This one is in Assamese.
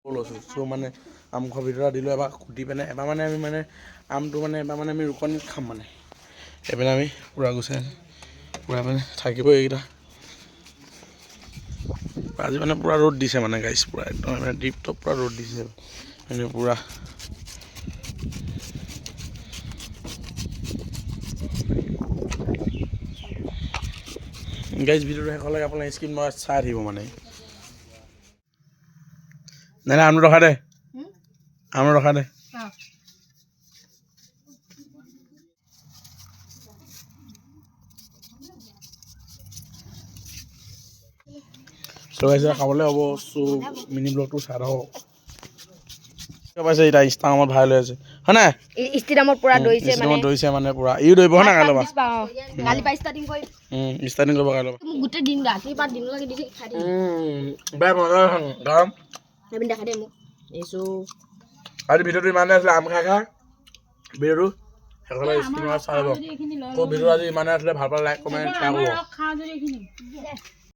লৈছোঁ চ' মানে আম খোৱাৰ ভিতৰত দিলোঁ এবাৰ কুটি পিনে এবাৰ মানে আমি মানে আমটো মানে এবাৰ মানে আমি ৰুকনিত খাম মানে এইপিনে আমি পূৰা গুচাই পূৰা মানে থাকিব এইকেইটা আজি মানে পূৰা ৰ'দ দিছে মানে গাইছ পূৰা একদম মানে ডিপ টপ পূৰা ৰ'দ দিছে মানে পূৰা গাইছ ভিডিঅ'টো শেষলৈকে আপোনাৰ স্ক্ৰীন মই চাই থাকিব মানে নাই আমটো ৰখা দে আমটো ৰখা দে চলাইছে খাবলৈ হ'ব চ' মিনি ব্লগটো চাই থাকক পাইছে এতিয়া ইনষ্টাগ্ৰামত ভাইৰেল হৈ আছে হয় নাই ইনষ্টাগ্ৰামত পুৰা দৌৰিছে মানে পুৰা ইও দৌৰিব হয় নাই কাইলৈ কালি পাই ষ্টাৰ্টিং কৰি ষ্টাৰ্টিং কৰিব কাইলৈ মোক গোটেই দিন ৰাতিপুৱা দিনলৈকে দিছে খাই দিম বাই মজা গাম এবিন দেখা দে মোক এইছো আজি ভিডিঅ'টো ইমানে আছিলে আম খাই খা ভিডিঅ'টো শেষলৈ স্ক্ৰীনত চাই ল'ব ত' ভিডিঅ'টো আজি ইমানে আছিলে ভাল পালে লাইক কমেণ্ট শ্বেয়াৰ কৰিব